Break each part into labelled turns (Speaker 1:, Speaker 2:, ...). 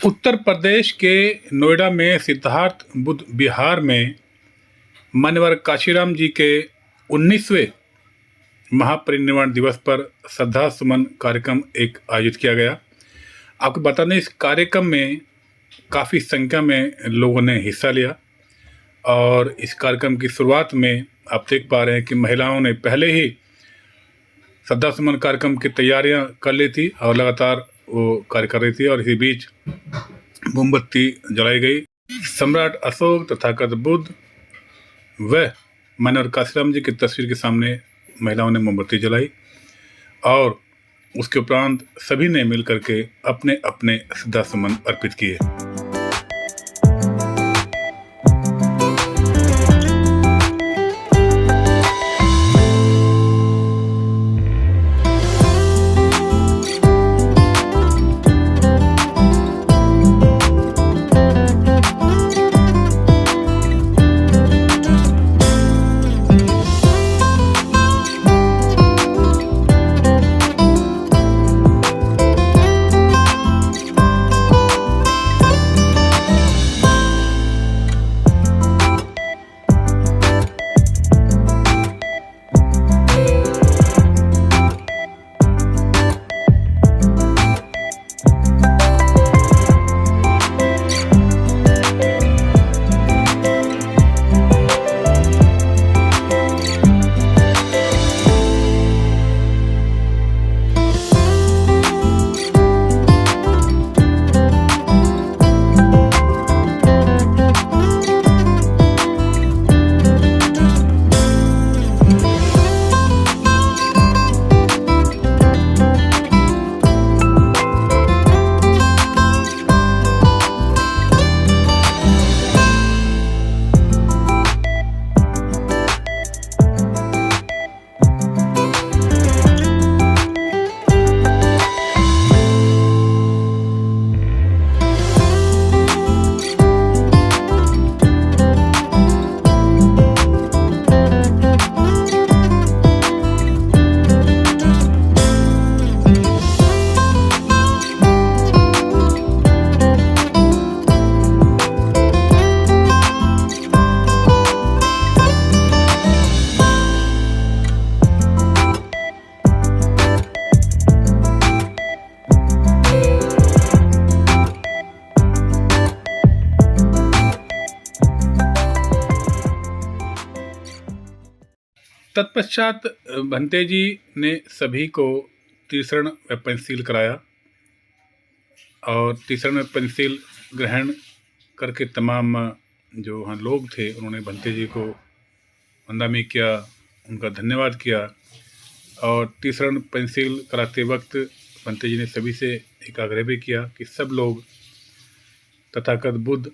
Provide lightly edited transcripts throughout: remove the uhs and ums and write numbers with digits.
Speaker 1: उत्तर प्रदेश के नोएडा में सिद्धार्थ बुद्ध विहार में मान्यवर काशीराम जी के 19वें महापरिनिर्वाण दिवस पर श्रद्धा सुमन कार्यक्रम एक आयोजित किया गया। आपको बता दें, इस कार्यक्रम में काफ़ी संख्या में लोगों ने हिस्सा लिया और इस कार्यक्रम की शुरुआत में आप देख पा रहे हैं कि महिलाओं ने पहले ही श्रद्धा सुमन कार्यक्रम की तैयारियां कर ली थी और लगातार वो कार्य कर रही थी और इसी बीच मोमबत्ती जलाई गई। सम्राट अशोक, तथागत बुद्ध व मान्यवर काशीराम जी की तस्वीर के सामने महिलाओं ने मोमबत्ती जलाई और उसके उपरांत सभी ने मिलकर के अपने अपने श्रद्धा सुमन अर्पित किए। तत्पश्चात भंते जी ने सभी को तीसरण व पंचशील कराया और तीसरण व पंचशील ग्रहण करके तमाम जो वहाँ लोग थे उन्होंने भंते जी को वंदना किया, उनका धन्यवाद किया। और तीसरण पंचशील कराते वक्त भंते जी ने सभी से एक आग्रह भी किया कि सब लोग तथागत बुद्ध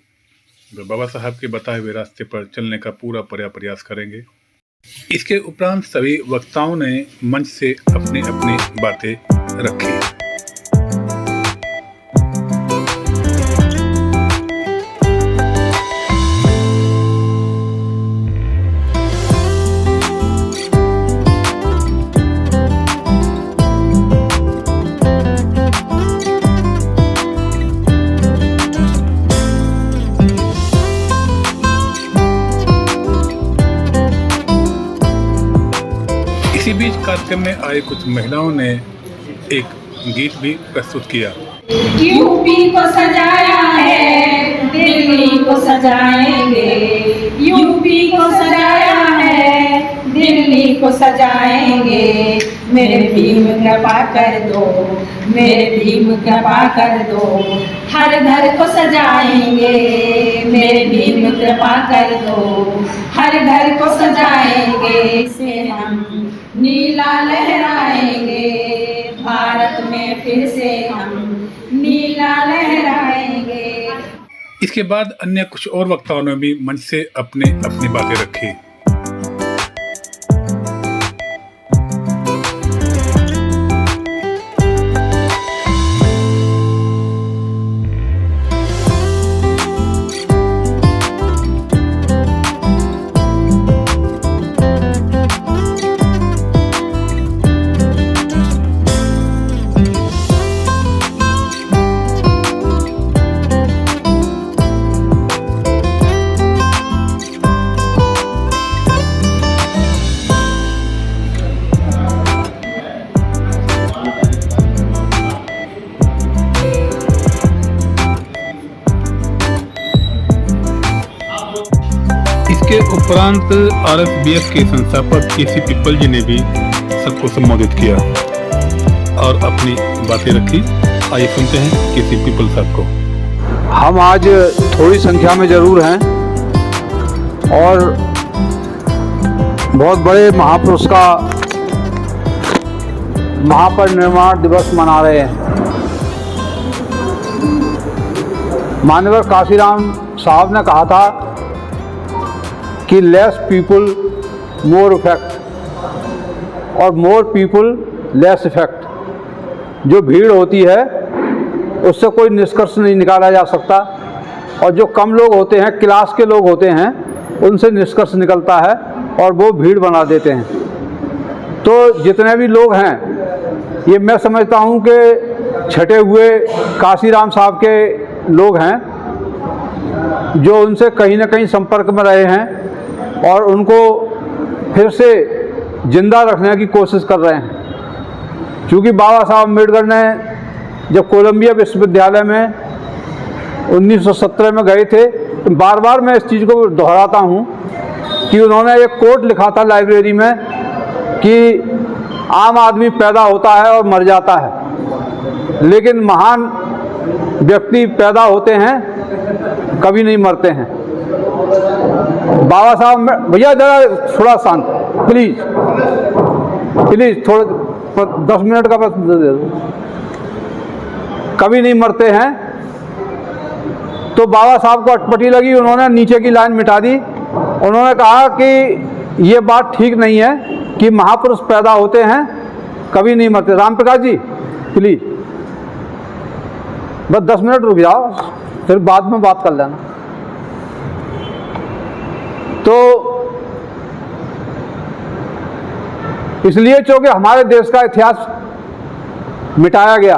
Speaker 1: बाबा साहब के बताए हुए रास्ते पर चलने का पूरा प्रयास करेंगे। इसके उपरांत सभी वक्ताओं ने मंच से अपनी अपनी बातें रखी। इसी बीच कार्यक्रम में आए कुछ महिलाओं ने एक गीत भी प्रस्तुत किया।
Speaker 2: यूपी को सजाया है, दिल्ली को सजाएंगे। यूपी को सजाया है, दिल्ली को सजाएंगे। मेरे भीम कृपा कर दो, मेरे भीम कृपा कर दो। हर घर को सजाएंगे, मेरे भीम कृपा कर दो। हर घर को सजाएंगे, से हम नीला लहराएंगे। भारत में फिर से हम नीला लहराएंगे।
Speaker 1: इसके बाद अन्य कुछ और वक्ताओं ने भी मंच से अपनी बातें रखी। इसके उपरांत RSBF के संस्थापक KC पीपल जी ने भी सबको संबोधित किया और अपनी बातें रखी। आइए सुनते हैं KC पीपल साहब को।
Speaker 3: हम आज थोड़ी संख्या में जरूर हैं और बहुत बड़े महापुरुष का महापरिनिर्वाण दिवस मना रहे हैं। मान्यवर काशीराम साहब ने कहा था कि लेस पीपल मोर इफेक्ट और मोर पीपल लेस इफेक्ट। जो भीड़ होती है उससे कोई निष्कर्ष नहीं निकाला जा सकता और जो कम लोग होते हैं, क्लास के लोग होते हैं, उनसे निष्कर्ष निकलता है और वो भीड़ बना देते हैं। तो जितने भी लोग हैं, ये मैं समझता हूँ कि छटे हुए काशीराम साहब के लोग हैं जो उनसे कहीं ना कहीं संपर्क में रहे हैं और उनको फिर से जिंदा रखने की कोशिश कर रहे हैं। क्योंकि बाबा साहब अम्बेडकर ने जब कोलंबिया विश्वविद्यालय में 1917 में गए थे, तो बार बार मैं इस चीज़ को दोहराता हूँ कि उन्होंने एक कोट लिखा था लाइब्रेरी में कि आम आदमी पैदा होता है और मर जाता है, लेकिन महान व्यक्ति पैदा होते हैं, कभी नहीं मरते हैं। बाबा साहब, भैया जरा थोड़ा शांत प्लीज प्लीज, थोड़ा 10 मिनट का बस दे दो। कभी नहीं मरते हैं। तो बाबा साहब को अटपटी लगी, उन्होंने नीचे की लाइन मिटा दी। उन्होंने कहा कि ये बात ठीक नहीं है कि महापुरुष पैदा होते हैं, कभी नहीं मरते। राम प्रकाश जी प्लीज बस 10 मिनट रुक जाओ, फिर बाद में बात कर लेना। तो इसलिए क्योंकि हमारे देश का इतिहास मिटाया गया।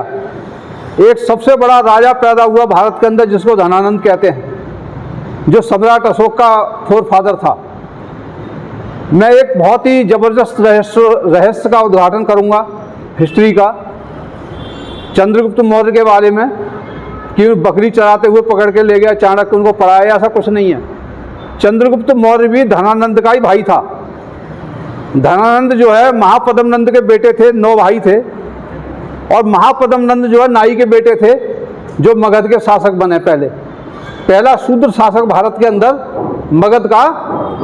Speaker 3: एक सबसे बड़ा राजा पैदा हुआ भारत के अंदर जिसको धनानंद कहते हैं, जो सम्राट अशोक का फोरफादर था। मैं एक बहुत ही जबरदस्त रहस्य का उद्घाटन करूंगा हिस्ट्री का, चंद्रगुप्त मौर्य के बारे में, कि बकरी चराते हुए पकड़ के ले गया, चाणक्य उनको पढ़ाया, ऐसा कुछ नहीं है। चंद्रगुप्त मौर्य भी धनानंद का ही भाई था। धनानंद जो है महापद्म नंद के बेटे थे, 9 भाई थे, और महापद्म नंद जो है नाई के बेटे थे, जो मगध के शासक बने। पहला शूद्र शासक भारत के अंदर मगध का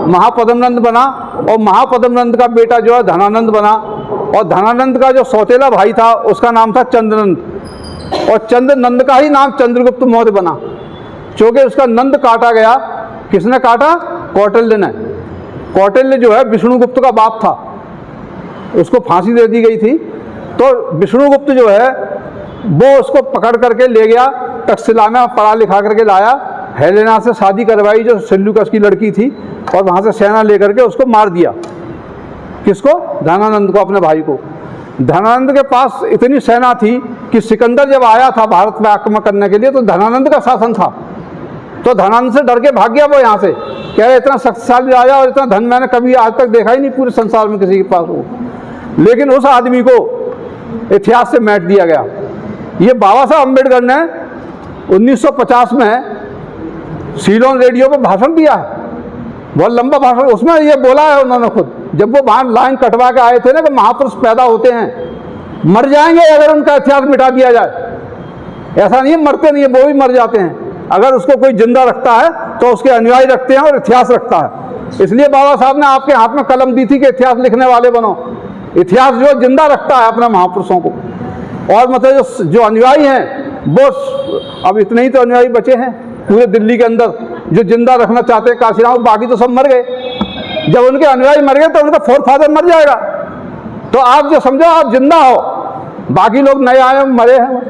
Speaker 3: महापद्म नंद बना, और महापद्म नंद का बेटा जो है धनानंद बना, और धनानंद का जो सौतेला भाई था उसका नाम था चंद्रनंद, और चंद्रनंद का ही नाम चंद्रगुप्त मौर्य बना। क्योंकि उसका नंद काटा गया। किसने काटा? कौटिल्य ने। कौटिल्य जो है विष्णुगुप्त का बाप था, उसको फांसी दे दी गई थी। तो विष्णुगुप्त जो है वो उसको पकड़ करके ले गया, तक्षशिला में पढ़ा लिखा करके लाया, हेलेना से शादी करवाई जो सेल्यूकस की लड़की थी, और वहाँ से सेना लेकर के उसको मार दिया। किसको? धनानंद को, अपने भाई को। धनानंद के पास इतनी सेना थी कि सिकंदर जब आया था भारत में आक्रमण करने के लिए, तो धनानंद का शासन था। तो धनानंद से डर के भाग गया वो यहाँ से, कह रहे इतना शक्तिशाली राजा और इतना धन मैंने कभी आज तक देखा ही नहीं पूरे संसार में किसी के पास हो। लेकिन उस आदमी को इतिहास से मिटा दिया गया। ये बाबा साहब अम्बेडकर ने 1950 में सीलोन रेडियो पर भाषण दिया है, बहुत लंबा भाषण। उसमें ये बोला है उन्होंने खुद, जब वो वहाँ लाइन कटवा के आए थे ना कि महापुरुष पैदा होते हैं, मर जाएंगे अगर उनका इतिहास मिटा दिया जाए। ऐसा नहीं है मरते नहीं है, वो भी मर जाते हैं। अगर उसको कोई जिंदा रखता है तो उसके अनुयायी रखते हैं और इतिहास रखता है। इसलिए बाबा साहब ने आपके हाथ में कलम दी थी कि इतिहास लिखने वाले बनो। इतिहास जो जिंदा रखता है अपने महापुरुषों को। और मतलब जो अनुयायी हैं वो, अब इतने ही तो अनुयायी बचे हैं पूरे दिल्ली के अंदर जो जिंदा रखना चाहते हैं काशीराम, बाकी तो सब मर गए। जब उनके अनुयायी मर गए तो उनका फोरफादर मर जाएगा। तो आप जो समझो आप जिंदा हो, बाकी लोग नए आए मरे हैं।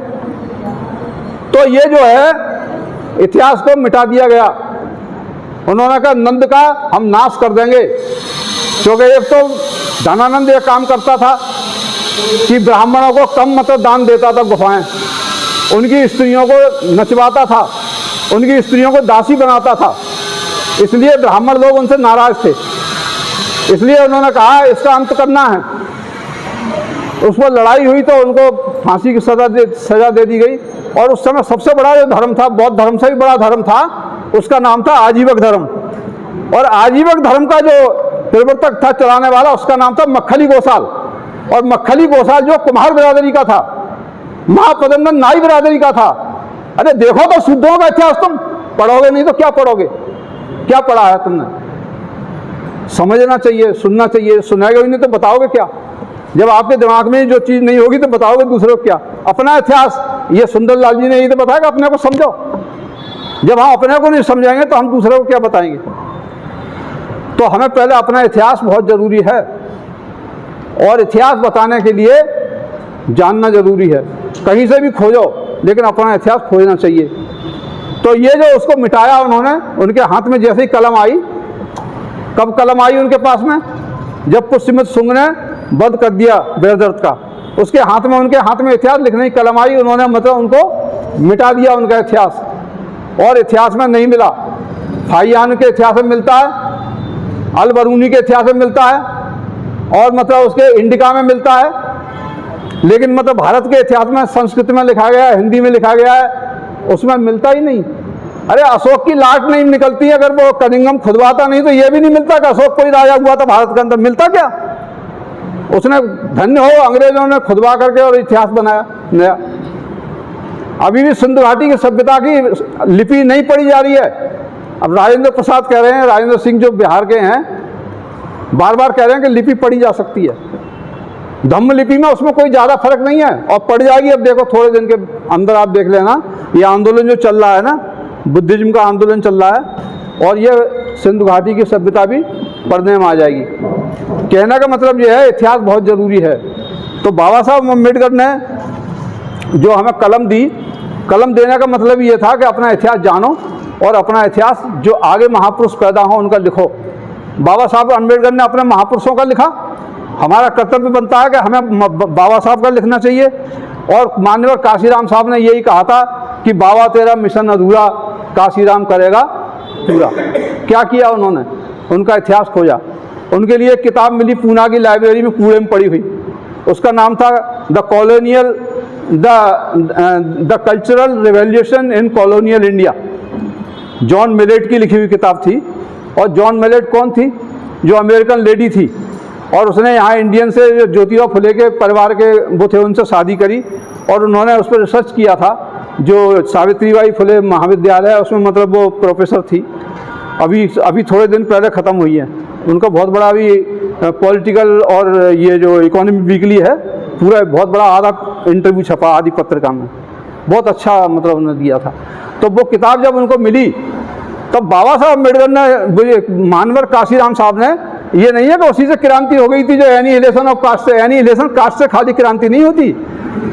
Speaker 3: तो ये जो है इतिहास को मिटा दिया गया। उन्होंने कहा नंद का हम नाश कर देंगे, क्योंकि एक तो धनानंद ये काम करता था कि ब्राह्मणों को कम मतलब दान देता था गुफाएं, उनकी स्त्रियों को नचवाता था, उनकी स्त्रियों को दासी बनाता था। इसलिए ब्राह्मण लोग उनसे नाराज थे। इसलिए उन्होंने कहा इसका अंत करना है। उस पर लड़ाई हुई तो उनको फांसी की सजा दे दी गई। और उस समय सबसे बड़ा जो धर्म था, बौद्ध धर्म से भी बड़ा धर्म था, उसका नाम था आजीवक धर्म। और आजीवक धर्म का जो प्रवर्तक था, चलाने वाला, उसका नाम था मक्खली गोसाल। और मक्खली गोसाल जो कुम्हार बिरादरी का था, महापदंगन नाई बिरादरी का था। अरे देखो तो शुद्धों का इतिहास, तुम पढ़ोगे नहीं तो क्या पढ़ोगे? क्या पढ़ा है तुमने? समझना चाहिए, सुनना चाहिए। सुनाएगा ही नहीं तो बताओगे क्या? जब आपके दिमाग में जो चीज़ नहीं होगी तो बताओगे दूसरे को क्या? अपना इतिहास ये सुंदरलाल जी ने यही तो बताया, अपने को समझो। जब हम अपने को नहीं समझाएंगे तो हम दूसरे को क्या बताएंगे? तो हमें पहले अपना इतिहास बहुत ज़रूरी है, और इतिहास बताने के लिए जानना ज़रूरी है। कहीं से भी खोजो, लेकिन अपना इतिहास खोजना चाहिए। तो ये जो उसको मिटाया उन्होंने, उनके हाथ में जैसे ही कलम आई, कब कलम आई उनके पास में? जब पुष्यमित्र शुंग ने वध कर दिया बेरदर्द का, उसके हाथ में, उनके हाथ में इतिहास लिखने की कलम आई। उन्होंने मतलब उनको मिटा दिया, उनका इतिहास। और इतिहास में नहीं मिला, फाहियान के इतिहास में मिलता है, अल बरूनी के इतिहास में मिलता है, और मतलब उसके इंडिका में मिलता है। लेकिन मतलब भारत के इतिहास में संस्कृत में लिखा गया है, हिंदी में लिखा गया है, उसमें मिलता ही नहीं। अरे अशोक की लाट नहीं निकलती है, अगर वो कनिंगम खुदवाता नहीं तो ये भी नहीं मिलता कि अशोक कोई राजा हुआ था भारत के अंदर। मिलता क्या? उसने, धन्य हो, अंग्रेजों ने खुदवा करके और इतिहास बनाया नया। अभी भी सिंधु घाटी की सभ्यता की लिपि नहीं पढ़ी जा रही है। अब राजेंद्र प्रसाद कह रहे हैं, राजेंद्र सिंह जो बिहार के हैं, बार बार कह रहे हैं कि लिपि पढ़ी जा सकती है। धम्म लिपि में उसमें कोई ज़्यादा फर्क नहीं है, और पढ़ जाएगी। अब देखो थोड़े दिन के अंदर आप देख लेना, ये आंदोलन जो चल रहा है ना, बुद्धिज्म का आंदोलन चल रहा है, और ये सिंधु घाटी की सभ्यता भी पढ़ने में आ जाएगी। कहने का मतलब ये है, इतिहास बहुत ज़रूरी है। तो बाबा साहब अम्बेडकर ने जो हमें कलम दी, कलम देने का मतलब ये था कि अपना इतिहास जानो, और अपना इतिहास जो आगे महापुरुष पैदा हो उनका लिखो। बाबा साहब अम्बेडकर ने अपने महापुरुषों का लिखा। हमारा कर्तव्य बनता है कि हमें बाबा साहब का लिखना चाहिए। और माननीय काशीराम साहब ने यही कहा था कि बाबा तेरा मिशन अधूरा, काशीराम करेगा पूरा। क्या किया उन्होंने? उनका इतिहास खोजा। उनके लिए एक किताब मिली पूना की लाइब्रेरी में, कूड़े में पड़ी हुई। उसका नाम था the cultural revolution in colonial India. John millet की लिखी हुई किताब थी। और जॉन मिलेट कौन थी? जो अमेरिकन लेडी थी, और उसने यहाँ इंडियन से, जो ज्योतिबा फुले के परिवार के वो थे, उनसे शादी करी, और उन्होंने उस पर रिसर्च किया था। जो सावित्रीबाई फुले महाविद्यालय है, उसमें मतलब वो प्रोफेसर थी। अभी थोड़े दिन पहले ख़त्म हुई है। उनका बहुत बड़ा अभी पॉलिटिकल और ये जो इकोनॉमी वीकली है, पूरा बहुत बड़ा आधा इंटरव्यू छपा आदि पत्रिका में, बहुत अच्छा मतलब उन्होंने दिया था। तो वो किताब जब उनको मिली, तब बाबा साहब अम्बेडकर ने, मानवर काशीराम साहब ने, ये नहीं है कि उसी से क्रांति हो गई थी, जो एनिहिलेशन ऑफ कास्ट से, एनिहिलेशन कास्ट से खाली क्रांति नहीं होती,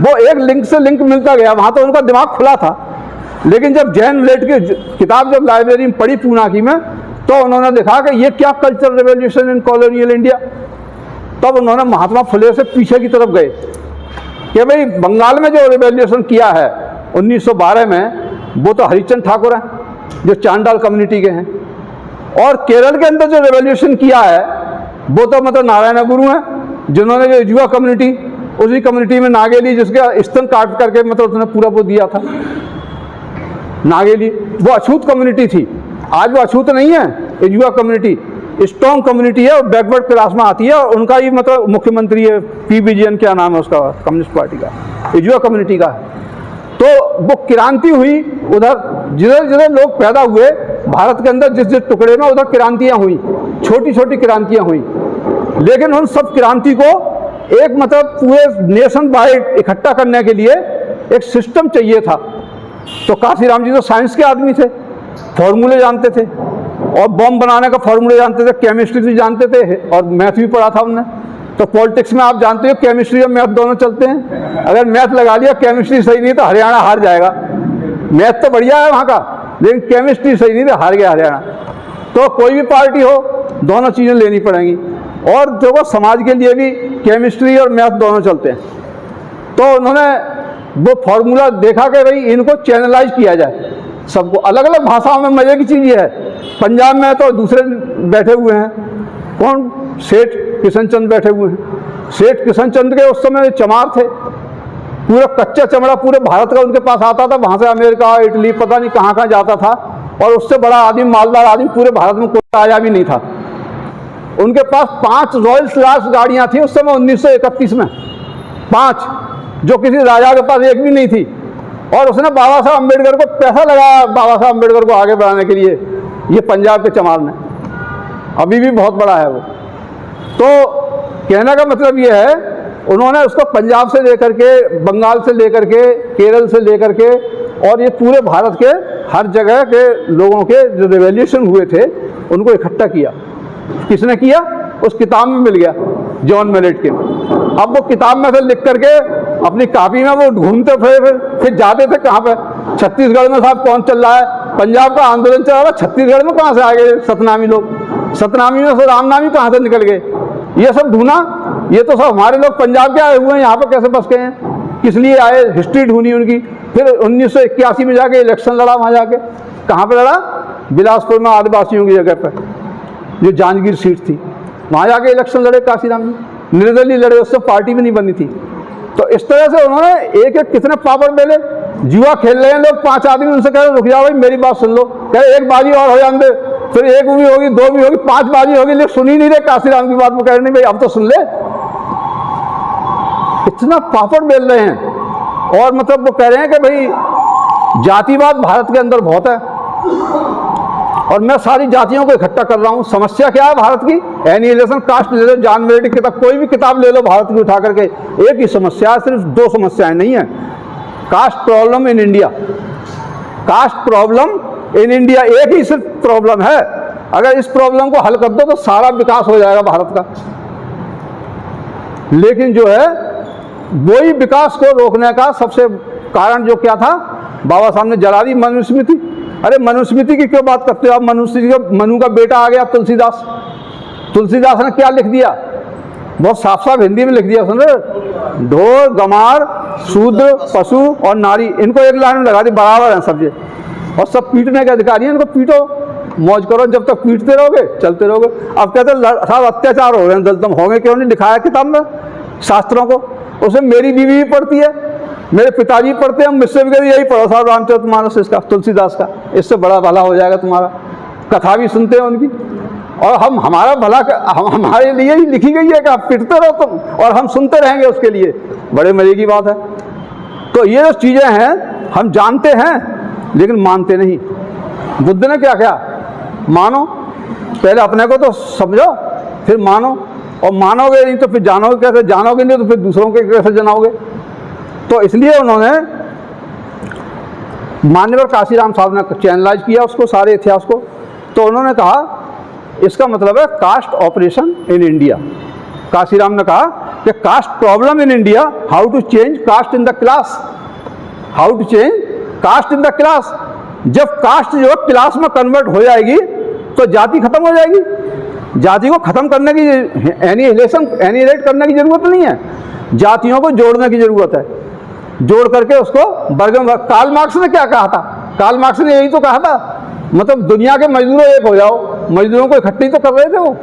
Speaker 3: वो एक लिंक से लिंक मिलता गया। वहाँ तो उनका दिमाग खुला था। लेकिन जब जैन लेट की किताब जब लाइब्रेरी में पढ़ी पूना की में, तो उन्होंने देखा कि ये क्या cultural revolution in colonial India. तब उन्होंने महात्मा फुले से पीछे की तरफ गए कि भाई बंगाल में जो रिवॉल्यूशन किया है 1912 में, वो तो हरिचंद ठाकुर हैं जो चांडाल कम्युनिटी के हैं। और केरल के अंदर जो रिवॉल्यूशन किया है वो तो मतलब नारायण गुरु हैं, जिन्होंने जो युवा कम्युनिटी, उसी कम्युनिटी में नागेली, जिसका स्तन काट करके मतलब उसने पूरा वो दिया था नागेली, वो अछूत कम्युनिटी थी। आज वो अछूत नहीं है, ये युवा कम्युनिटी स्ट्रॉन्ग कम्युनिटी है और बैकवर्ड क्लास में आती है। और उनका ही मतलब मुख्यमंत्री है, पी विजयन क्या नाम है उसका, कम्युनिस्ट पार्टी का, ये युवा कम्युनिटी का है। तो वो क्रांति हुई उधर, जिधर जिधर लोग पैदा हुए भारत के अंदर, जिस जिस टुकड़े में, उधर क्रांतियाँ हुई, छोटी छोटी क्रांतियाँ हुई। लेकिन उन सब क्रांति को एक मतलब पूरे नेशन वाइड इकट्ठा करने के लिए एक सिस्टम चाहिए था। तो काशीराम जी तो साइंस के आदमी थे, फॉर्मूले जानते थे, और बॉम्ब बनाने का फॉर्मूले जानते थे, केमिस्ट्री भी जानते थे, और मैथ भी पढ़ा था उनने। तो पॉलिटिक्स में आप जानते हो केमिस्ट्री और मैथ दोनों चलते हैं। अगर मैथ लगा लिया, केमिस्ट्री सही नहीं तो हरियाणा हार जाएगा। मैथ तो बढ़िया है वहाँ का, लेकिन केमिस्ट्री सही नहीं तो हार गया हरियाणा। तो कोई भी पार्टी हो, दोनों चीज़ें लेनी पड़ेंगी। और देखो समाज के लिए भी केमिस्ट्री और मैथ दोनों चलते हैं। तो उन्होंने वो फॉर्मूला देखा कि भाई इनको चैनलाइज किया जाए सबको, अलग अलग भाषाओं में। मज़े की चीज़ ये है, पंजाब में तो दूसरे बैठे हुए हैं, कौन, सेठ किशनचंद बैठे हुए हैं। सेठ किशनचंद के उस समय चमार थे, पूरा कच्चा चमड़ा पूरे भारत का उनके पास आता था, वहाँ से अमेरिका, इटली, पता नहीं कहाँ कहाँ जाता था। और उससे बड़ा आदमी, मालदार आदमी पूरे भारत में कोई राजा भी नहीं था। उनके पास 5 रॉयल्स क्लास गाड़ियाँ थी उस समय 1931 में, 5, जो किसी राजा के पास एक भी नहीं थी। और उसने बाबा साहब अम्बेडकर को पैसा लगाया, बाबा साहब अम्बेडकर को आगे बढ़ाने के लिए, ये पंजाब के चमार ने, अभी भी बहुत बड़ा है वो। तो कहने का मतलब ये है, उन्होंने उसको पंजाब से लेकर के, बंगाल से लेकर के, केरल से लेकर के, और ये पूरे भारत के हर जगह के लोगों के जो रिवॉल्यूशन हुए थे उनको इकट्ठा किया। किसने किया? उस किताब में मिल गया, जॉन मैलेट के। अब वो किताब में से लिख करके अपनी कॉपी में वो ढूंढते फिर जाते थे कहाँ पे, छत्तीसगढ़ में साहब कौन चल रहा है, पंजाब का आंदोलन चल रहा है, छत्तीसगढ़ में कहाँ से आ गए सतनामी लोग, सतनामी में से रामनामी कहाँ से निकल गए, ये सब ढूंढा। ये तो सब हमारे लोग पंजाब के आए हुए हैं, यहाँ पे कैसे बस गए हैं, किस लिए आए, हिस्ट्री ढूंढी उनकी। फिर 1981 में जाके इलेक्शन लड़ा, वहाँ जाके कहाँ पे लड़ा, बिलासपुर में आदिवासियों की जगह पर जो जांजगीर सीट थी, वहाँ जाके इलेक्शन लड़े काशीराम जी, निर्दलीय लड़े, उससे पार्टी भी नहीं बनी थी। तो इस तरह से उन्होंने एक एक कितने पापड़ बेले, जुआ खेल रहे हैं लोग, 5 आदमी, उनसे कह रहे रुक जाओ भाई मेरी बात सुन लो, कह एक बाजी और हो जाते, फिर 1 भी होगी, 2 भी होगी, 5 बाजी होगी, लेकिन सुन ही नहीं रहे काशीराम की बात। वो कह रहे नहीं भाई अब तो सुन ले, इतना पापड़ बेल रहे हैं। और मतलब वो कह रहे हैं कि भाई जातिवाद भारत के अंदर बहुत है और मैं सारी जातियों को इकट्ठा कर रहा हूँ। समस्या क्या है भारत की? एनिहिलेशन, कास्ट ले लो, जॉन मैलेट की किताब, कोई भी किताब ले लो भारत की उठा करके, एक ही समस्या है, सिर्फ 2 समस्याएं नहीं है। Caste problem in India, caste problem in India, एक ही सिर्फ प्रॉब्लम है। अगर इस प्रॉब्लम को हल कर दो तो सारा विकास हो जाएगा भारत का। लेकिन जो है वही विकास को रोकने का सबसे कारण जो क्या था, बाबा साहब ने जला दी मनुस्मृति। अरे मनुस्मृति की क्यों बात करते हो आप? मनु का बेटा आ गया तुलसीदास, तुलसीदास ने क्या लिख दिया, बहुत साफ साफ हिंदी में लिख दिया, सुन रहे, ढोर गमार शूद्र पशु और नारी, इनको एक लाइन में लगा दी, बराबर हैं सब ये, और सब पीटने के अधिकारी हैं, इनको पीटो, मौज करो, जब तक पीटते रहोगे चलते रहोगे। अब कहते साहब अत्याचार हो रहे हैं, दलितम होंगे क्यों नहीं, दिखाया किताब में शास्त्रों को, उसमें मेरी बीवी भी पढ़ती है, मेरे पिताजी पढ़ते हैं, मुझसे भी कहते यही पढ़ो साहब रामचरितमानस इसका, तुलसीदास का, इससे बड़ा भला हो जाएगा तुम्हारा। कथा भी सुनते हैं उनकी, और हम हमारा भला हमारे लिए ही लिखी गई है कि आप पिटते रहो तुम और हम सुनते रहेंगे उसके लिए, बड़े मजे की बात है। तो ये जो चीज़ें हैं हम जानते हैं लेकिन मानते नहीं। बुद्ध ने क्या किया? मानो, पहले अपने को तो समझो फिर मानो, और मानोगे नहीं तो फिर जानोगे कैसे, जानोगे नहीं तो फिर दूसरों के कैसे जनाओगे। तो इसलिए उन्होंने मान्यवर काशीराम साहब ने चैनलाइज किया उसको, सारे इतिहास को। तो उन्होंने कहा इसका मतलब है caste operation in India. Kashiram ने कहा कि caste problem in India, how to change caste in the class, how to change caste in the class. जब कास्ट जो क्लास में कन्वर्ट हो जाएगी तो जाति खत्म हो जाएगी। जाति को खत्म करने की, एनिहिलेट करने की जरूरत नहीं है, जातियों को जोड़ने की जरूरत है, जोड़ करके उसको वर्ग में। कार्ल मार्क्स ने क्या कहा था? कार्ल मार्क्स ने यही तो कहा था, मतलब दुनिया के मजदूरों एक हो जाओ, मजदूरों को इकट्ठी तो कर रहे थे वो।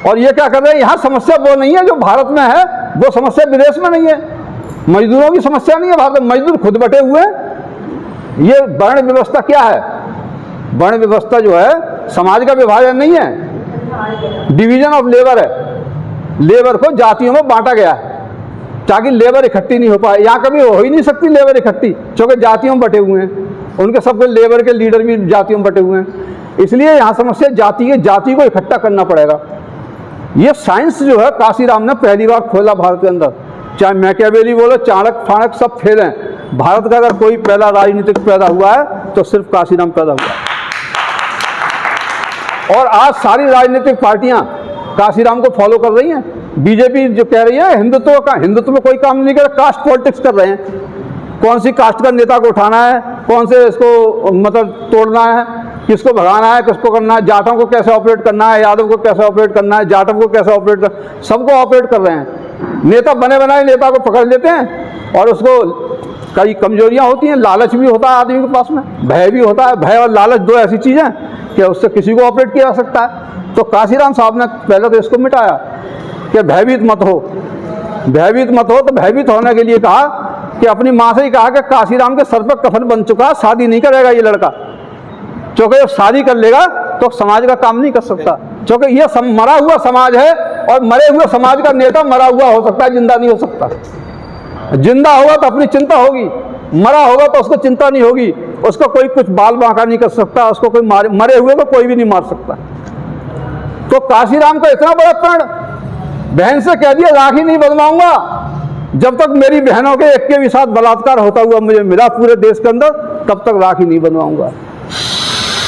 Speaker 3: और ये क्या कर रहे हैं, यहाँ समस्या वो नहीं है जो भारत में है, वो समस्या विदेश में नहीं है, मजदूरों की समस्या नहीं है भारत में, मजदूर खुद बटे हुए हैं। ये वर्ण व्यवस्था क्या है? वर्ण व्यवस्था जो है समाज का विभाजन नहीं है, डिवीजन ऑफ लेबर है। लेबर को जातियों में बांटा गया है ताकि लेबर इकट्ठी नहीं हो पाए। यहाँ कभी हो ही नहीं सकती लेबर इकट्ठी, क्योंकि जातियों में बटे हुए हैं, उनके सबके लेबर के लीडर भी जातियों में बटे हुए हैं। इसलिए यहाँ समस्या जाति को इकट्ठा करना पड़ेगा। ये साइंस जो है काशीराम ने पहली बार खोला भारत के अंदर। चाहे मैकियावेली बोलो, चाणक्य फाणक सब फेल हैं, भारत का अगर कोई पहला राजनीतिक पैदा हुआ है तो सिर्फ काशीराम पैदा हुआ है। और आज सारी राजनीतिक पार्टियां काशीराम को फॉलो कर रही हैं। बीजेपी जो कह रही है हिंदुत्व में कोई काम नहीं कर रहा, कास्ट पॉलिटिक्स कर रहे हैं। कौन सी कास्ट का नेता को उठाना है, कौन से इसको मतलब तोड़ना है, किसको भगाना है, किसको करना है, जाटों को कैसे ऑपरेट करना है, यादव को कैसे ऑपरेट करना है, जाटव को कैसे ऑपरेट करना, सबको ऑपरेट कर रहे हैं। नेता बने बनाए नेता को पकड़ लेते हैं और उसको कई कमजोरियां होती हैं, लालच भी होता है आदमी के पास में, भय भी होता है। भय और लालच दो ऐसी चीज़ें कि उससे किसी को ऑपरेट किया जा सकता है। तो काशीराम साहब ने पहले तो इसको मिटाया कि भयभीत मत हो, भयभीत मत हो। तो भयभीत होने के लिए कहा कि अपनी माँ से ही कहा कि काशीराम के सर पर कफन बन चुका, शादी नहीं करेगा ये लड़का। क्योंकि जब शादी कर लेगा तो समाज का काम नहीं कर सकता, क्योंकि ये मरा हुआ समाज है और मरे हुए समाज का नेता मरा हुआ हो सकता है, जिंदा नहीं हो सकता। जिंदा होगा तो अपनी चिंता होगी, मरा होगा तो उसको चिंता नहीं होगी, उसको कोई कुछ बाल बांका नहीं कर सकता, उसको कोई मरे हुए को कोई भी नहीं मार सकता। तो काशीराम का इतना बड़ा प्रण, बहन से कह दिया राखी नहीं बनवाऊंगा जब तक मेरी बहनों के एक के भी साथ बलात्कार होता हुआ मुझे मिला पूरे देश के अंदर, तब तक राखी नहीं बनवाऊंगा।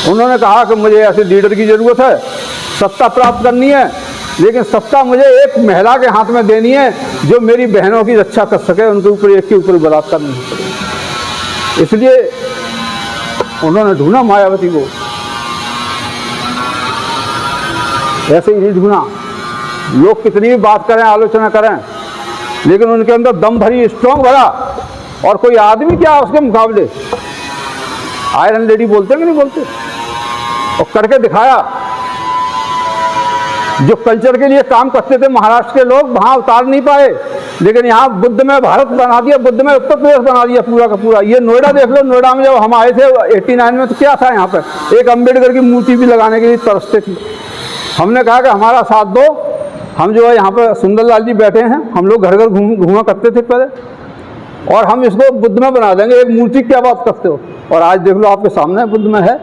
Speaker 3: उन्होंने कहा कि मुझे ऐसे लीडर की जरूरत है, सत्ता प्राप्त करनी है, लेकिन सत्ता मुझे एक महिला के हाथ में देनी है जो मेरी बहनों की रक्षा कर सके, उनके ऊपर एक के ऊपर बलात्कार नहीं हो सके। इसलिए उन्होंने ढूंढा मायावती को, ऐसे ही नहीं ढूंढा। लोग कितनी भी बात करें, आलोचना करें, लेकिन उनके अंदर दम भरी, स्ट्रॉन्ग भरा, और कोई आदमी क्या उसके मुकाबले। आयरन लेडी बोलते हैं कि नहीं बोलते, और करके दिखाया। जो कल्चर के लिए काम करते थे महाराष्ट्र के लोग, वहां उतार नहीं पाए, लेकिन यहाँ बुद्ध में भारत बना दिया, बुद्ध में उत्तर प्रदेश बना दिया पूरा का पूरा। ये नोएडा देख लो, नोएडा में जब हम आए थे 89 में, तो क्या था यहाँ पर, एक अम्बेडकर की मूर्ति भी लगाने के लिए तरसते थे। हमने कहा कि हमारा साथ दो, हम जो है यहाँ पर सुंदरलाल जी बैठे हैं, हम लोग घर घर घूमा करते थे पहले, और हम इसको बुद्ध में बना देंगे, एक मूर्ति क्या बात करते हो। और आज देख लो आपके सामने बुद्ध में है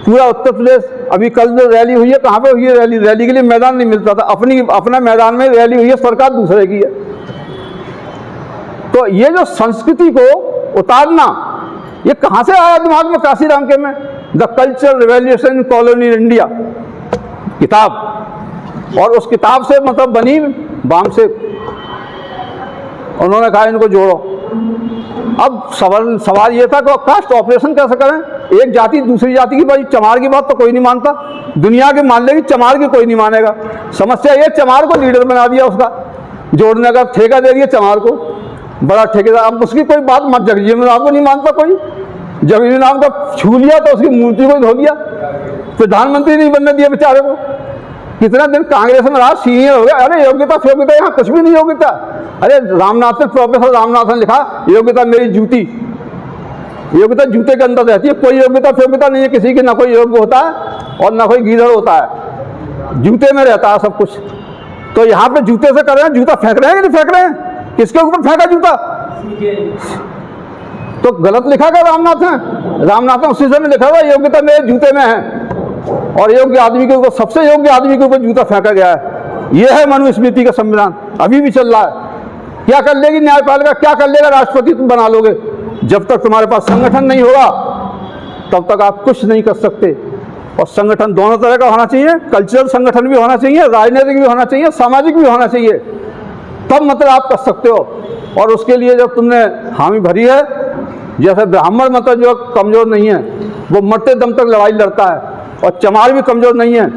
Speaker 3: पूरा उत्तर प्रदेश। अभी कल जो रैली हुई है, कहाँ पे हुई है रैली? रैली के लिए मैदान नहीं मिलता था, अपना मैदान में रैली हुई है, सरकार दूसरे की है। तो ये जो संस्कृति को उतारना, ये कहाँ से आया दिमाग में काशीराम के में? The culture revolution colony in India किताब, और उस किताब से मतलब बनी बाम से। उन्होंने कहा इनको जोड़ो। अब सवाल ये था कि कास्ट ऑपरेशन कैसे करें? एक जाति दूसरी जाति की, भाई चमार की बात तो कोई नहीं मानता, दुनिया की मान लेगी, चमार की कोई नहीं मानेगा। समस्या ये, चमार को लीडर बना दिया, उसका जोड़ने का ठेका दे दिया चमार को, बड़ा ठेकेदार। अब उसकी कोई बात मत, जगजीवन राम को नहीं मानता कोई, जगजीवन राम का छू लिया तो उसकी मूर्ति को धो दिया, प्रधानमंत्री नहीं बनने दिया बेचारे को। कितना दिन कांग्रेस में रहा, सीनियर हो गया। अरे योग्यता योग्यता, यहाँ कुछ भी नहीं योग्यता। अरे रामनाथन, प्रोफेसर रामनाथन लिखा, योग्यता मेरी जूती, योग्यता जूते के अंदर रहती है, कोई योग्यता योग्यता नहीं है किसी की, ना कोई योग्य होता है और ना कोई गीदड़ होता है, जूते में रहता है सब कुछ। तो यहाँ पे जूते से कर रहे हैं, जूता फेंक रहे हैं कि नहीं फेंक रहे हैं? किसके ऊपर फेंका जूता? तो गलत लिखा गया रामनाथन उसी समय लिखा हुआ योग्यता मेरे जूते में है, और योग्य आदमी के ऊपर, सबसे योग्य आदमी के ऊपर जूता फेंका गया है। यह है मनुस्मृति का संविधान, अभी भी चल रहा है। क्या कर लेगी न्यायपालिका, क्या कर लेगा राष्ट्रपति, तुम बना लोगे? जब तक तुम्हारे पास संगठन नहीं होगा तब तक आप कुछ नहीं कर सकते। और संगठन दोनों तरह का होना चाहिए, कल्चरल संगठन भी होना चाहिए, राजनीतिक भी होना चाहिए, सामाजिक भी होना चाहिए, तब मतलब आप कर सकते हो। और उसके लिए जब तुमने हामी भरी है, जैसे ब्राह्मण मतलब जो कमज़ोर नहीं है, वो मरते दम तक लड़ाई लड़ता है, और चमार भी कमज़ोर नहीं है,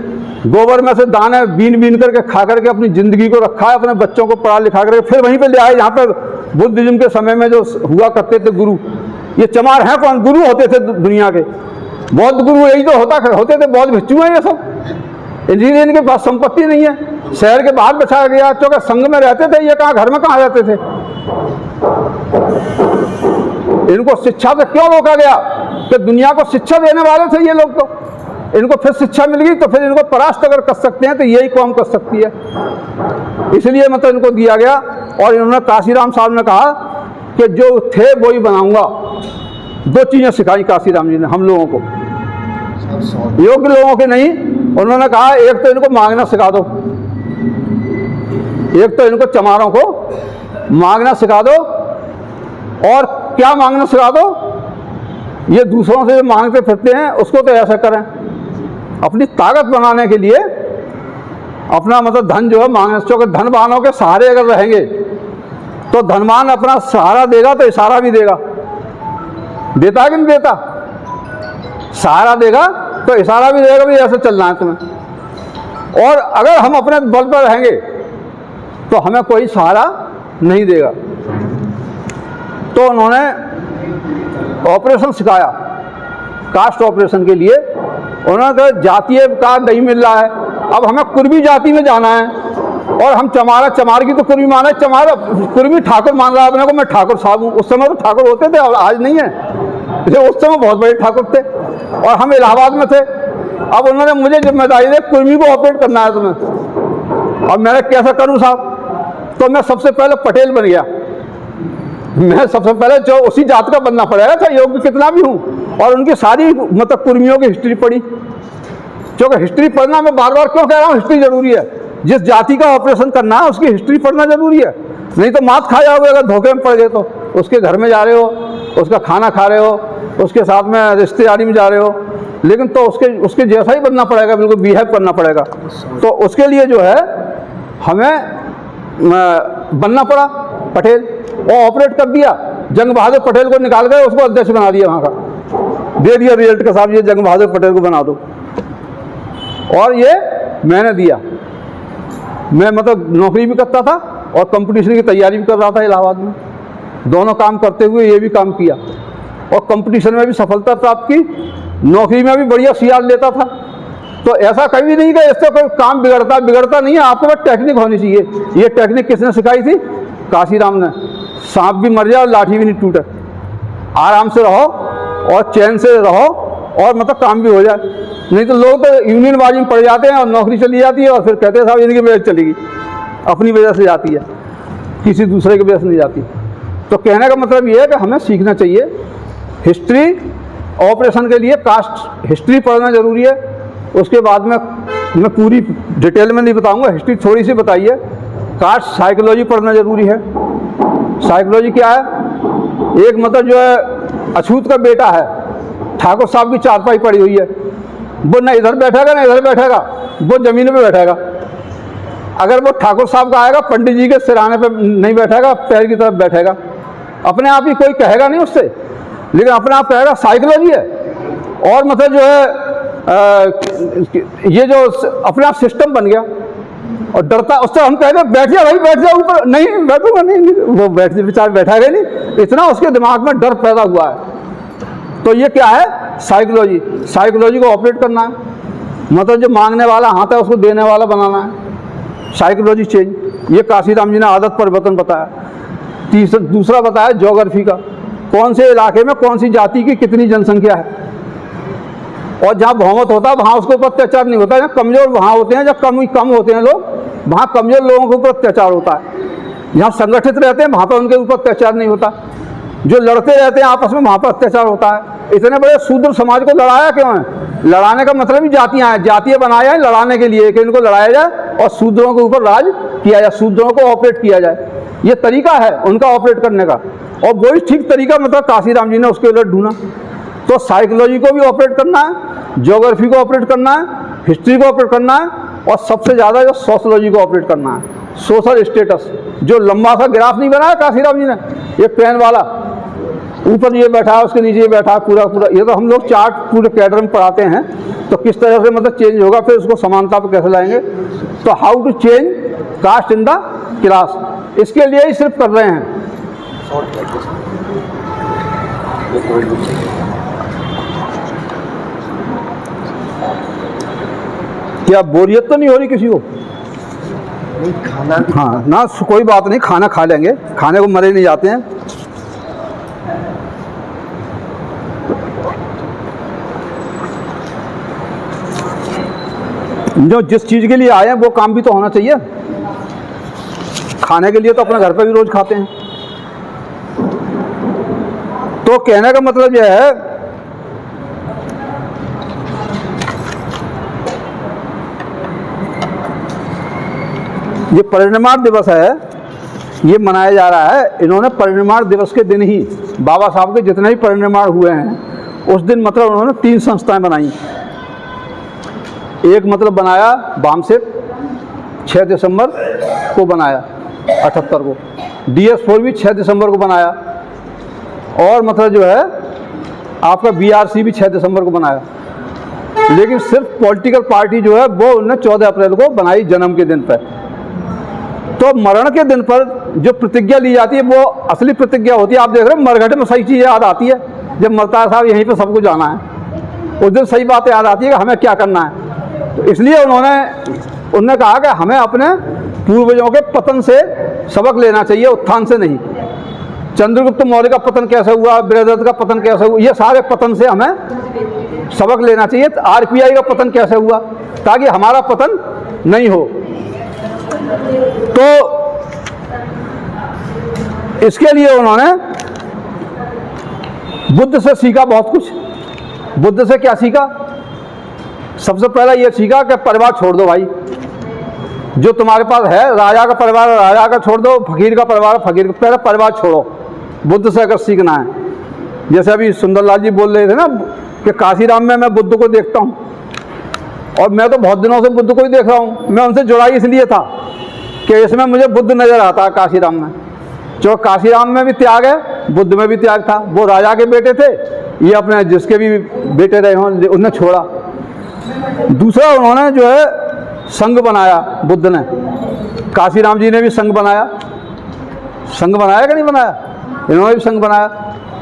Speaker 3: गोबर में से दाने बीन बीन करके खा करके अपनी ज़िंदगी को रखा है, अपने बच्चों को पढ़ा लिखा करके फिर वहीं पे ले आए जहाँ पर बुद्धिज्म के समय में जो हुआ करते थे गुरु। ये चमार हैं कौन? गुरु होते थे दुनिया के, बौद्ध गुरु यही तो होते थे, बौद्ध भिक्षु हैं ये सब। इसीलिए इनके पास संपत्ति नहीं है, शहर के बाहर बचाया गया, क्योंकि संघ में रहते थे, ये कहाँ घर में कहाँ रहते थे। इनको शिक्षा से क्यों रोका गया? कि दुनिया को शिक्षा देने वाले थे ये लोग, तो इनको फिर शिक्षा मिल गई तो फिर इनको परास्त अगर कर सकते हैं तो यही कौम कर सकती है, इसलिए मतलब इनको दिया गया। और इन्होंने काशीराम साहब ने कहा कि जो थे वो ही बनाऊंगा। दो चीज़ें सिखाई काशीराम जी ने हम लोगों को, योग्य लोगों के नहीं। उन्होंने कहा एक तो इनको मांगना सिखा दो, एक तो इनको चमारों को मांगना सिखा दो, और क्या मांगना सिखा दो, ये दूसरों से मांगते फिरते हैं उसको तो ऐसा करें, अपनी ताकत बनाने के लिए अपना मतलब धन जो है मांगना। क्योंकि धनवानों के सहारे अगर रहेंगे तो धनवान अपना सहारा देगा तो इशारा भी देगा, देता कि नहीं देता? सहारा देगा तो इशारा भी देगा, भी ऐसे चलना है तुम्हें। और अगर हम अपने बल पर रहेंगे तो हमें कोई सहारा नहीं देगा। तो उन्होंने ऑपरेशन सिखाया कास्ट ऑपरेशन के लिए। उन्होंने कहा जातीय कार्ड नहीं मिल रहा है, अब हमें कुर्मी जाति में जाना है, और हम चमार की तो कुर्मी माना है, कुर्मी ठाकुर मान रहा है अपने को, मैं ठाकुर साहब हूँ। उस समय तो ठाकुर होते थे, आज नहीं है। जो उस समय बहुत बड़े ठाकुर थे और हम इलाहाबाद में थे। अब उन्होंने मुझे जिम्मेदारी दी कुर्मी को ऑपरेट करना है तुम्हें। अब मैंने कैसा करूं साहब, तो मैं सबसे पहले पटेल बन गया। मैं सबसे पहले जो उसी जात का बनना पड़ेगा, चाहे योग्य कितना भी हूँ। और उनकी सारी मतलब कुर्मियों की हिस्ट्री पढ़ी, क्योंकि हिस्ट्री पढ़ना मैं बार बार क्यों कह रहा हूँ, हिस्ट्री जरूरी है। जिस जाति का ऑपरेशन करना है उसकी हिस्ट्री पढ़ना जरूरी है, नहीं तो मात खा जाओगे अगर धोखे में पड़ गए तो। उसके घर में जा रहे हो, उसका खाना खा रहे हो, उसके साथ में रिश्तेदारी में जा रहे हो, लेकिन तो उसके जैसा ही बनना पड़ेगा, बिल्कुल बिहेव करना पड़ेगा। तो उसके लिए जो है हमें बनना पड़ा पटेल, और ऑपरेट कर दिया। जंग बहादुर पटेल को निकाल कर उसको अध्यक्ष बना दिया वहाँ का, दे दिया रिजल्ट के साथ, ये जंग बहादुर पटेल को बना दो। और ये मैंने दिया। मैं मतलब नौकरी भी करता था और कंपटीशन की तैयारी भी कर रहा था इलाहाबाद में। दोनों काम करते हुए ये भी काम किया और कंपटीशन में भी सफलता प्राप्त की, नौकरी में भी बढ़िया सीआर लेता था। तो ऐसा कभी नहीं कि इससे कोई काम बिगड़ता नहीं है। आपको बस टेक्निक होनी चाहिए। ये टेक्निक किसने सिखाई थी? काशीराम ने। सांप भी मर जाए और लाठी भी नहीं टूटे, आराम से रहो और चैन से रहो और मतलब काम भी हो जाए। नहीं तो लोग तो यूनियनबाजी में पड़ जाते हैं और नौकरी चली जाती है और फिर कहते हैं साहब इनकी वजह से चलेगी, अपनी वजह से जाती है, किसी दूसरे की वजह से नहीं जाती। तो कहने का मतलब ये है कि हमें सीखना चाहिए हिस्ट्री। ऑपरेशन के लिए कास्ट हिस्ट्री पढ़ना जरूरी है। उसके बाद में मैं पूरी डिटेल में नहीं बताऊंगा, हिस्ट्री थोड़ी सी बताइए। कास्ट साइकोलॉजी पढ़ना जरूरी है। साइकोलॉजी क्या है? एक मतलब जो है अछूत का बेटा है, ठाकुर साहब की चारपाई पड़ी हुई है, वो ना इधर बैठेगा ना इधर बैठेगा, वो जमीन पे बैठेगा। अगर वो ठाकुर साहब का आएगा, पंडित जी के सिराने पे नहीं बैठेगा, पैर की तरफ बैठेगा। अपने आप ही कोई कहेगा नहीं उससे, लेकिन अपने आप कहेगा। साइकोलॉजी है। और मतलब जो है ये जो अपने आप सिस्टम बन गया और डरता, उससे हम कहेंगे बैठ जा भाई, बैठ जा ऊपर, नहीं बैठूंगा, नहीं, वो बेचारा बैठेगा नहीं, इतना उसके दिमाग में डर पैदा हुआ है। तो ये क्या है? साइकोलॉजी। साइकोलॉजी को ऑपरेट करना है, मतलब जो मांगने वाला हाथ है उसको देने वाला बनाना है। साइकोलॉजी चेंज, ये काशीराम जी ने आदत परिवर्तन बताया। दूसरा बताया ज्योग्राफी का, कौन से इलाके में कौन सी जाति की कितनी जनसंख्या है, और जहाँ बहुमत होता है वहाँ उसके ऊपर अत्याचार नहीं होता। जहाँ कमजोर वहाँ होते हैं, जहाँ कम होते हैं लोग, वहाँ कमजोर लोगों के ऊपर अत्याचार होता है। जहाँ संगठित रहते हैं वहाँ पर उनके ऊपर अत्याचार नहीं होता। जो लड़ते रहते हैं आपस में वहाँ पर अत्याचार होता है। इतने बड़े शूद्र समाज को लड़ाया क्यों है? लड़ाने का मतलब ही जातियाँ हैं, जातियाँ बनाया है लड़ाने के लिए कि इनको लड़ाया जाए और शूद्रों के ऊपर राज किया जाए, शूद्रों को ऑपरेट किया जाए। ये तरीका है उनका ऑपरेट करने का, और वही ठीक तरीका मतलब काशीराम जी ने उसके उलट ढूंढा। तो साइकोलॉजी को भी ऑपरेट करना है, ज्योग्राफी को ऑपरेट करना है, हिस्ट्री को ऑपरेट करना है, और सबसे ज़्यादा जो सोशोलॉजी को ऑपरेट करना है, सोशल स्टेटस। जो लंबा सा ग्राफ नहीं बनाया काशीराम जी ने, ये पेन वाला, ऊपर ये बैठा है उसके नीचे ये बैठा है, पूरा पूरा। ये तो हम लोग चार्ट पूरे कैडर में पढ़ाते हैं, तो किस तरह से मतलब चेंज होगा, फिर उसको समानता पर कैसे लाएंगे। तो how to change caste in the class, इसके लिए ही सिर्फ कर रहे हैं। क्या बोरियत तो नहीं हो रही किसी को?
Speaker 4: नहीं, खाना भी
Speaker 3: हाँ ना, कोई बात नहीं, खाना खा लेंगे, खाने को मरे नहीं जाते हैं। जो जिस चीज़ के लिए आए हैं वो काम भी तो होना चाहिए। खाने के लिए तो अपने घर पे भी रोज खाते हैं। तो कहने का मतलब यह है ये परिनिर्वाण दिवस है, ये मनाया जा रहा है। इन्होंने परिनिर्वाण दिवस के दिन ही बाबा साहब के जितने भी परिनिर्वाण हुए हैं उस दिन मतलब उन्होंने 3 संस्थाएं बनाई। एक मतलब बनाया बामसेप 6 दिसंबर को बनाया 78 को, DS4 भी 6 दिसंबर को बनाया, और मतलब जो है आपका BRC भी 6 दिसंबर को बनाया। लेकिन सिर्फ पॉलिटिकल पार्टी जो है वो उन्होंने 14 अप्रैल को बनाई, जन्म के दिन पर। तो मरण के दिन पर जो प्रतिज्ञा ली जाती है वो असली प्रतिज्ञा होती है। आप देख रहे हैं मरघट में सही चीज़ याद आती है, जब मरता है साहब यहीं पे सबको जाना है, उस दिन सही बात याद आती है कि हमें क्या करना है। तो इसलिए उन्होंने कहा कि हमें अपने पूर्वजों के पतन से सबक लेना चाहिए, उत्थान से नहीं। चंद्रगुप्त मौर्य का पतन कैसे हुआ, बृहद्रथ का पतन कैसे हुआ, ये सारे पतन से हमें सबक लेना चाहिए। आरपीआई का पतन कैसे हुआ, ताकि हमारा पतन नहीं हो। तो इसके लिए उन्होंने बुद्ध से सीखा बहुत कुछ। बुद्ध से क्या सीखा? सबसे पहला ये सीखा कि परिवार छोड़ दो भाई, जो तुम्हारे पास है, राजा का परिवार राजा का छोड़ दो, फकीर का परिवार फकीर का, पहले परिवार छोड़ो। बुद्ध से अगर सीखना है। जैसे अभी सुंदरलाल जी बोल रहे थे ना कि काशीराम में मैं बुद्ध को देखता हूँ, और मैं तो बहुत दिनों से बुद्ध को ही देख रहा हूँ। मैं उनसे जुड़ा इसलिए था कि इसमें मुझे बुद्ध नज़र आता है काशीराम में। जो काशीराम में भी त्याग है, बुद्ध में भी त्याग था। वो राजा के बेटे थे, ये अपने जिसके भी बेटे रहे हों उन्हें छोड़ा। दूसरा उन्होंने जो है संघ बनाया, बुद्ध ने। काशीराम जी ने भी संघ बनाया। संघ बनाया कि नहीं बनाया? इन्होंने भी संघ बनाया।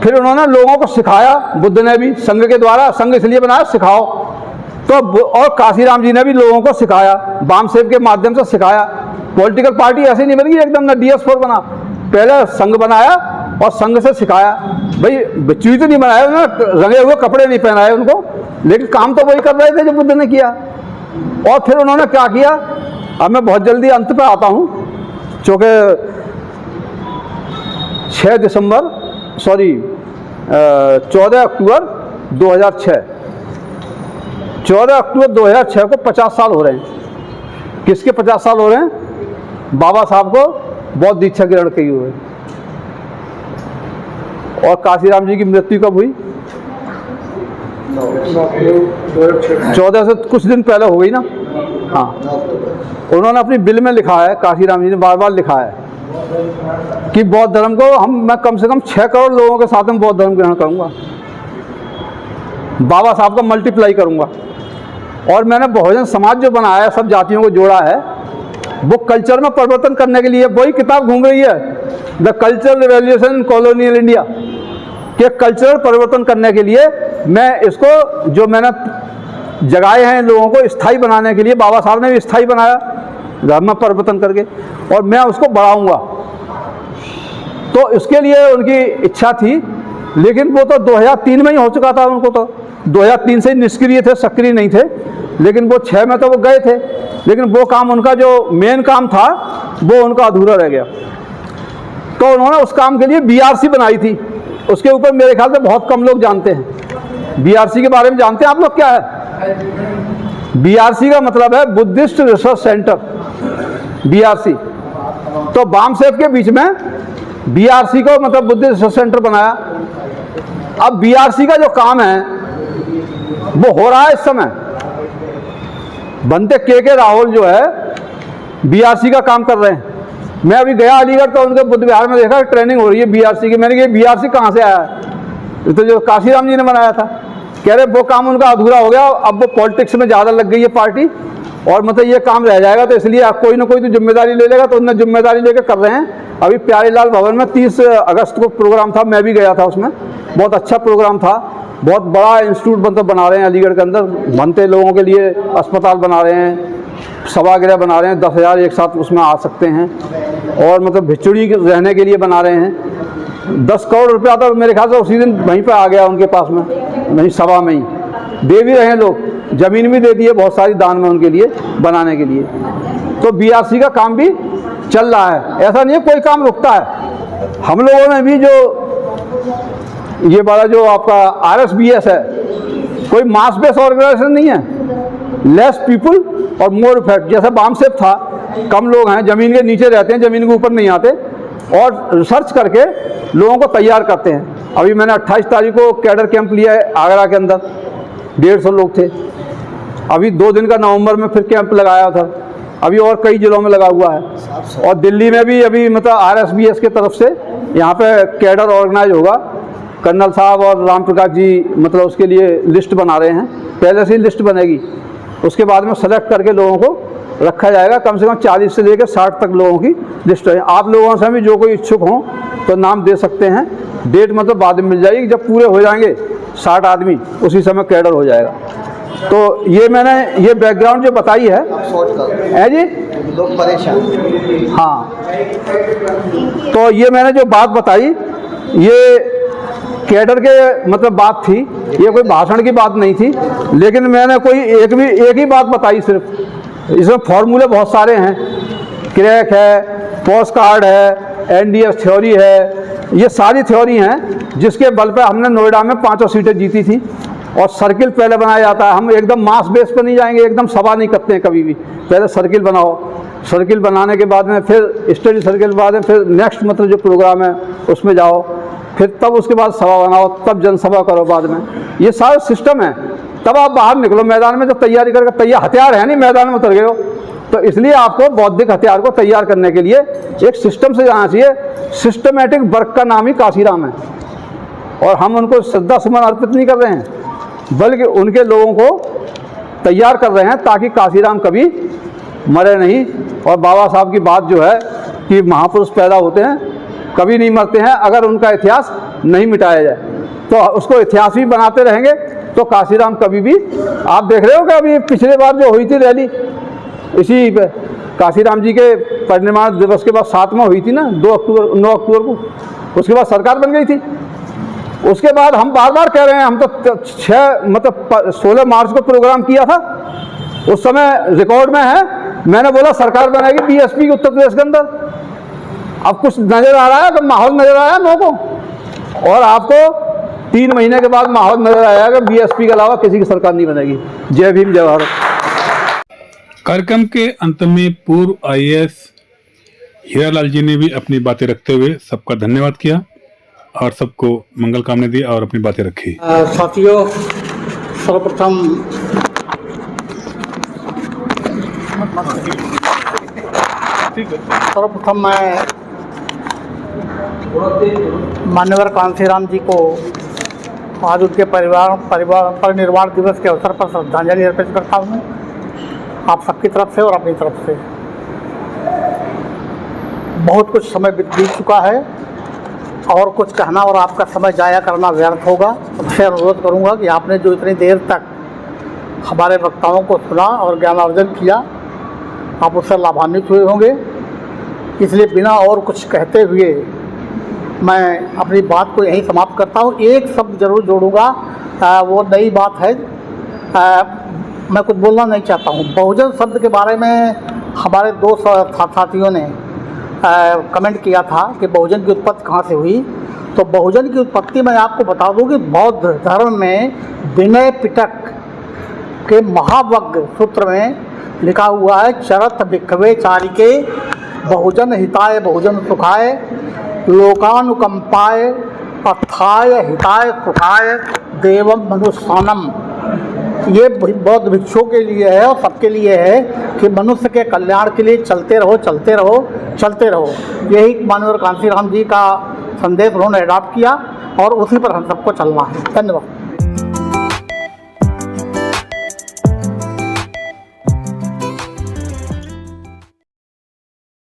Speaker 3: फिर उन्होंने लोगों को सिखाया, बुद्ध ने भी संघ के द्वारा। संघ इसलिए बनाया सिखाओ, तो और काशीराम जी ने भी लोगों को सिखाया, वामसेव के माध्यम से सिखाया। पॉलिटिकल पार्टी ऐसी नहीं बनी एकदम न DS4 बना, पहले संघ बनाया और संघ से सिखाया। भाई बच्ची तो नहीं बनाया उन्होंने, रंगे हुए कपड़े नहीं पहनाए उनको, लेकिन काम तो वही कर रहे थे जो बुद्ध ने किया। और फिर उन्होंने क्या किया, अब मैं बहुत जल्दी अंत पे आता हूँ, चूँकि 14 अक्टूबर 2006 को 50 साल हो रहे हैं। किसके 50 साल हो रहे हैं? बाबा साहब को बौद्ध दीक्षा ग्रहण किए हुए। और काशीराम जी की मृत्यु कब हुई? 14 से कुछ दिन पहले हो गई ना। हाँ, उन्होंने अपनी बिल में लिखा है, काशीराम जी ने बार बार लिखा है कि बौद्ध धर्म को मैं कम से कम 6 करोड़ लोगों के साथ में बौद्ध धर्म ग्रहण करूंगा, बाबा साहब का मल्टीप्लाई करूंगा। और मैंने बहुजन समाज जो बनाया है, सब जातियों को जोड़ा है, वो कल्चर में परिवर्तन करने के लिए वही किताब घूम रही है, the cultural revolution in colonial India, के कल्चरल परिवर्तन करने के लिए मैं इसको जो मैंने जगाए हैं लोगों को स्थायी बनाने के लिए, बाबा साहब ने भी स्थायी बनाया धर्म में परिवर्तन करके, और मैं उसको बढ़ाऊंगा। तो इसके लिए उनकी इच्छा थी, लेकिन वो तो 2003 में ही हो चुका था। उनको तो 2003 से ही निष्क्रिय थे, सक्रिय नहीं थे, लेकिन वो 6 में तो वो गए थे, लेकिन वो काम उनका जो मेन काम था वो उनका अधूरा रह गया। तो उन्होंने उस काम के लिए BRC बनाई थी। उसके ऊपर मेरे ख्याल से बहुत कम लोग जानते हैं। BRC के बारे में जानते हैं आप लोग क्या है? BRC का मतलब है बुद्धिस्ट रिसर्च सेंटर, BRC। तो वामसेव के बीच में BRC को मतलब बुद्धिस्ट रिसर्च सेंटर बनाया। अब BRC का जो काम है वो हो रहा है इस समय। बनते के राहुल जो है BRC का काम कर रहे हैं। मैं अभी गया अलीगढ़, तो उनके बुद्ध विहार में देखा ट्रेनिंग हो रही है BRC की। मैंने कहा BRC कहाँ से आया है? ये तो जो काशीराम जी ने बनाया था। कह रहे वो काम उनका अधूरा हो गया, अब वो पॉलिटिक्स में ज़्यादा लग गई है पार्टी, और मतलब ये काम रह जाएगा, तो इसलिए कोई ना कोई तो जिम्मेदारी ले लेगा। तो उन्होंने जिम्मेदारी लेकर कर रहे हैं। अभी प्यारेलाल भवन में 30 अगस्त को प्रोग्राम था, मैं भी गया था उसमें। बहुत अच्छा प्रोग्राम था। बहुत बड़ा इंस्टीट्यूट मतलब बना रहे हैं अलीगढ़ के अंदर, बनते लोगों के लिए अस्पताल बना रहे हैं, सभागृह बना रहे हैं, 10,000 एक साथ उसमें आ सकते हैं, और मतलब भिक्षुणी रहने के लिए बना रहे हैं। 10 करोड़ रुपया तो मेरे ख्याल से उसी दिन वहीं पर आ गया उनके पास में, वहीं सभा में ही दे भी रहे हैं लोग, ज़मीन भी दे दी है बहुत सारी दान में उनके लिए बनाने के लिए। तो BRC का काम भी चल रहा है, ऐसा नहीं है कोई काम रुकता है। हम लोगों ने भी जो ये वाला जो आपका RSBS है, कोई मास बेस ऑर्गेनाइजेशन नहीं है। लेस पीपल और मोर इफेक्ट। जैसा वामसेव था, कम लोग हैं, ज़मीन के नीचे रहते हैं, ज़मीन के ऊपर नहीं आते, और रिसर्च करके लोगों को तैयार करते हैं। अभी मैंने 28 तारीख को कैडर कैंप लिया है आगरा के अंदर, 150 लोग थे। अभी 2 दिन का नवंबर में फिर कैंप लगाया था। अभी और कई जिलों में लगा हुआ है, और दिल्ली में भी अभी मतलब RSBS के तरफ से यहाँ पे कैडर ऑर्गेनाइज होगा। कर्नल साहब और राम प्रकाश जी मतलब उसके लिए लिस्ट बना रहे हैं, पहले से ही लिस्ट बनेगी। उसके बाद में सेलेक्ट करके लोगों को रखा जाएगा। कम से कम 40 से लेकर 60 तक लोगों की लिस्ट है। आप लोगों से भी जो कोई इच्छुक हों तो नाम दे सकते हैं। डेट मतलब बाद में मिल जाएगी, जब पूरे हो जाएंगे 60 आदमी उसी समय कैडर हो जाएगा। तो ये मैंने ये बैकग्राउंड जो बताई है जी, लोग परेशान। हाँ, तो ये मैंने जो बात बताई ये कैडर के मतलब बात थी, ये कोई भाषण की बात नहीं थी। लेकिन मैंने कोई एक ही बात बताई सिर्फ। इसमें फॉर्मूले बहुत सारे हैं, क्रैक है, पोस्ट कार्ड है, एनडीएस थ्योरी है, ये सारी थ्योरी हैं जिसके बल पे हमने नोएडा में 5 सीटें जीती थी। और सर्किल पहले बनाया जाता है, हम एकदम मास बेस पर नहीं जाएंगे, एकदम सभा नहीं करते हैं कभी भी। पहले सर्किल बनाओ, सर्किल बनाने के बाद में फिर स्टडी सर्किल बाद में फिर नेक्स्ट मतलब जो प्रोग्राम है उसमें जाओ, फिर तब उसके बाद सभा बनाओ, तब जनसभा करो बाद में। ये सारा सिस्टम है, तब आप बाहर निकलो मैदान में। जब तैयारी करके तैयार हथियार है नहीं, मैदान में उतर गए हो, तो इसलिए आपको बौद्धिक हथियार को तैयार करने के लिए एक सिस्टम से जाना चाहिए। सिस्टमेटिक वर्क का नाम ही काशीराम है। और हम उनको श्रद्धा सुमन अर्पित नहीं कर रहे हैं, बल्कि उनके लोगों को तैयार कर रहे हैं ताकि काशीराम कभी मरे नहीं। और बाबा साहब की बात जो है कि महापुरुष पैदा होते हैं, कभी नहीं मरते हैं अगर उनका इतिहास नहीं मिटाया जाए। तो उसको इतिहास भी बनाते रहेंगे तो काशीराम कभी भी। आप देख रहे हो कि अभी पिछले बार जो हुई थी रैली, इसी काशीराम जी के परिनिर्वाण दिवस के बाद 7 में हुई थी ना, 9 अक्टूबर को, उसके बाद सरकार बन गई थी। उसके बाद हम बार बार कह रहे हैं, हम तो 16 मार्च को प्रोग्राम किया था, उस समय रिकॉर्ड में है, मैंने बोला सरकार बनेगी बीएसपी की उत्तर प्रदेश के अंदर। अब कुछ नज़र आ रहा है, अब माहौल नज़र आया लोगों को, और आपको 3 महीने के बाद माहौल नज़र आया कि बीएसपी के अलावा किसी की सरकार नहीं बनेगी। जय भीम, जय भारत।
Speaker 1: कार्यक्रम के अंत में पूर्व आईएएस हीरालाल जी ने भी अपनी बातें रखते हुए सबका धन्यवाद किया और सबको मंगल कामना दी और अपनी बातें रखी।
Speaker 5: साथियों, सर्वप्रथम मैं मान्यवर कांशीराम जी को आज उनके परिनिर्वाण दिवस के अवसर पर श्रद्धांजलि अर्पित करता हूँ, आप सबकी तरफ से और अपनी तरफ से। बहुत कुछ समय बीत चुका है और कुछ कहना और आपका समय जाया करना व्यर्थ होगा। आपसे अनुरोध करूंगा कि आपने जो इतनी देर तक हमारे वक्ताओं को सुना और ज्ञानार्जन किया, आप उससे लाभान्वित हुए होंगे। इसलिए बिना और कुछ कहते हुए मैं अपनी बात को यहीं समाप्त करता हूँ। एक शब्द जरूर जोड़ूंगा, वो नई बात है, मैं कुछ बोलना नहीं चाहता हूँ। बहुजन शब्द के बारे में हमारे 2 साथियों ने कमेंट किया था कि बहुजन की उत्पत्ति कहाँ से हुई। तो बहुजन की उत्पत्ति मैं आपको बता दूं कि बौद्ध धर्म में विनय पिटक के महावग्ग सूत्र में लिखा हुआ है, चरत भिक्खवे चारिके बहुजन हिताय बहुजन सुखाय लोकानुकंपाय अर्थाय हिताय सुखाय देवम मनुष्यानम। ये बौद्ध भिक्षुओं के लिए है और सबके लिए है कि मनुष्य के कल्याण के लिए चलते रहो चलते रहो चलते रहो। यही माननीय कांशीराम जी का संदेश उन्होंने अडॉप्ट किया और उसी पर हम सबको चलना है। धन्यवाद।